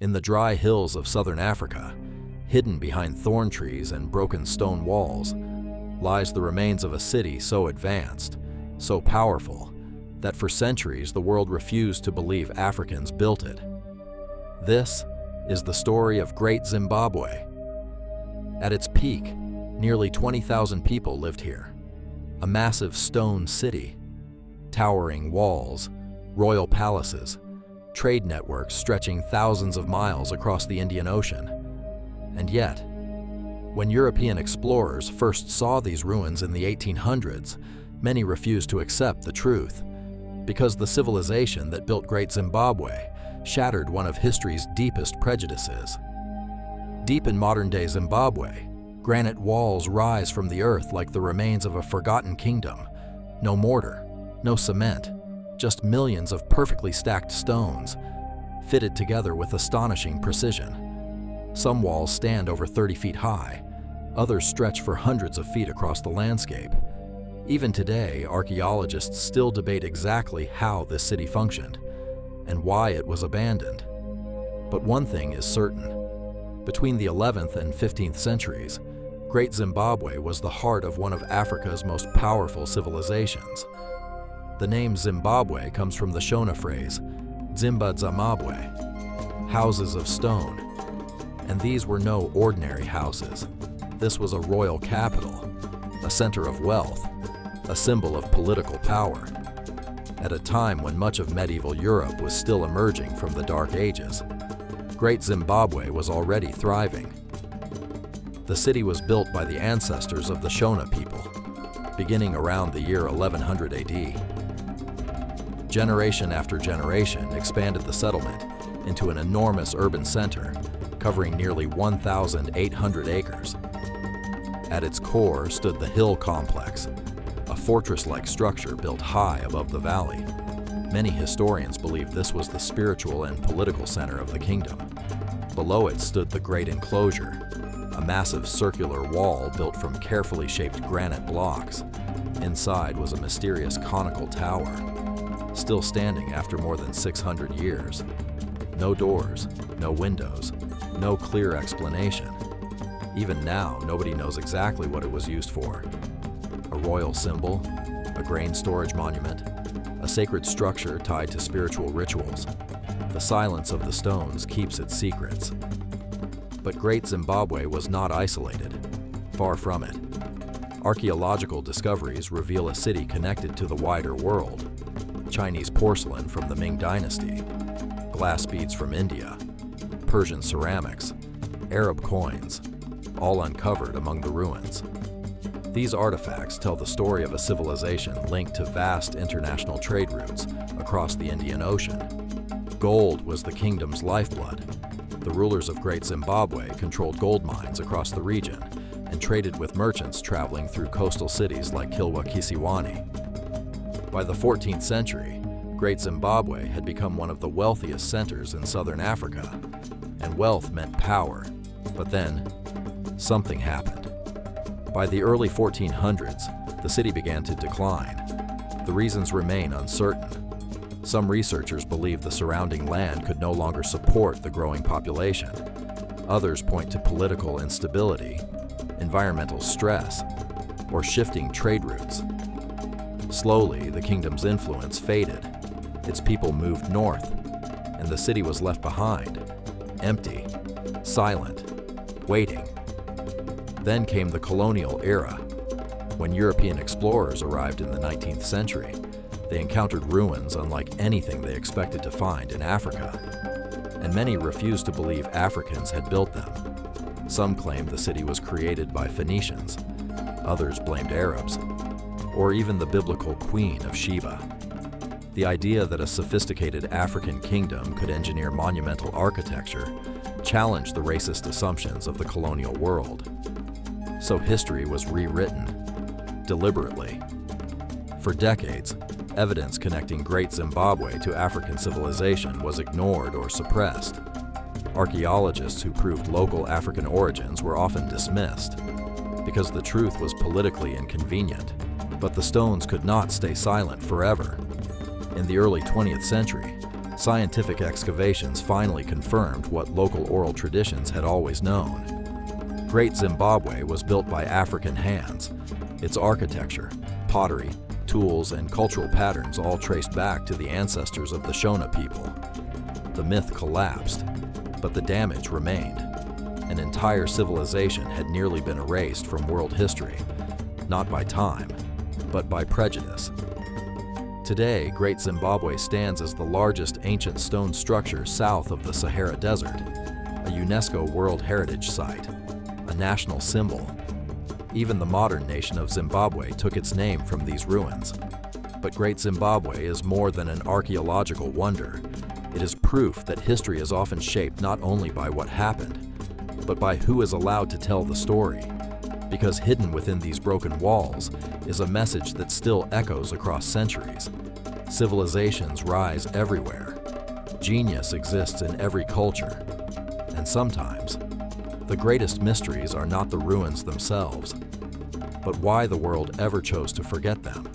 In the dry hills of southern Africa, hidden behind thorn trees and broken stone walls, lies the remains of a city so advanced, so powerful, that for centuries the world refused to believe Africans built it. This is the story of Great Zimbabwe. At its peak, nearly 20,000 people lived here. A massive stone city, towering walls, royal palaces, trade networks stretching thousands of miles across the Indian Ocean. And yet, when European explorers first saw these ruins in the 1800s, many refused to accept the truth, because the civilization that built Great Zimbabwe shattered one of history's deepest prejudices. Deep in modern-day Zimbabwe, granite walls rise from the earth like the remains of a forgotten kingdom. No mortar, no cement, just millions of perfectly stacked stones, fitted together with astonishing precision. Some walls stand over 30 feet high, others stretch for hundreds of feet across the landscape. Even today, archaeologists still debate exactly how this city functioned and why it was abandoned. But one thing is certain. Between the 11th and 15th centuries, Great Zimbabwe was the heart of one of Africa's most powerful civilizations. The name Zimbabwe comes from the Shona phrase, Zimba Zamabwe, houses of stone. And these were no ordinary houses. This was a royal capital, a center of wealth, a symbol of political power. At a time when much of medieval Europe was still emerging from the Dark Ages, Great Zimbabwe was already thriving. The city was built by the ancestors of the Shona people, beginning around the year 1100 AD. Generation after generation expanded the settlement into an enormous urban center covering nearly 1,800 acres. At its core stood the Hill Complex, a fortress-like structure built high above the valley. Many historians believe this was the spiritual and political center of the kingdom. Below it stood the Great Enclosure, a massive circular wall built from carefully shaped granite blocks. Inside was a mysterious conical tower, still standing after more than 600 years. No doors, no windows, no clear explanation. Even now, nobody knows exactly what it was used for. A royal symbol, a grain storage monument, a sacred structure tied to spiritual rituals. The silence of the stones keeps its secrets. But Great Zimbabwe was not isolated. Far from it. Archaeological discoveries reveal a city connected to the wider world. Chinese porcelain from the Ming Dynasty, glass beads from India, Persian ceramics, Arab coins, all uncovered among the ruins. These artifacts tell the story of a civilization linked to vast international trade routes across the Indian Ocean. Gold was the kingdom's lifeblood. The rulers of Great Zimbabwe controlled gold mines across the region and traded with merchants traveling through coastal cities like Kilwa Kisiwani. By the 14th century, Great Zimbabwe had become one of the wealthiest centers in southern Africa, and wealth meant power. But then, something happened. By the early 1400s, the city began to decline. The reasons remain uncertain. Some researchers believe the surrounding land could no longer support the growing population. Others point to political instability, environmental stress, or shifting trade routes. Slowly, the kingdom's influence faded. Its people moved north, and the city was left behind, empty, silent, waiting. Then came the colonial era. When European explorers arrived in the 19th century, they encountered ruins unlike anything they expected to find in Africa. And many refused to believe Africans had built them. Some claimed the city was created by Phoenicians. Others blamed Arabs, or even the biblical Queen of Sheba. The idea that a sophisticated African kingdom could engineer monumental architecture challenged the racist assumptions of the colonial world. So history was rewritten, deliberately. For decades, evidence connecting Great Zimbabwe to African civilization was ignored or suppressed. Archaeologists who proved local African origins were often dismissed because the truth was politically inconvenient. But the stones could not stay silent forever. In the early 20th century, scientific excavations finally confirmed what local oral traditions had always known. Great Zimbabwe was built by African hands. Its architecture, pottery, tools, and cultural patterns all traced back to the ancestors of the Shona people. The myth collapsed, but the damage remained. An entire civilization had nearly been erased from world history, not by time, but by prejudice. Today, Great Zimbabwe stands as the largest ancient stone structure south of the Sahara Desert, a UNESCO World Heritage Site, a national symbol. Even the modern nation of Zimbabwe took its name from these ruins. But Great Zimbabwe is more than an archaeological wonder. It is proof that history is often shaped not only by what happened, but by who is allowed to tell the story. Because hidden within these broken walls is a message that still echoes across centuries. Civilizations rise everywhere. Genius exists in every culture. And sometimes, the greatest mysteries are not the ruins themselves, but why the world ever chose to forget them.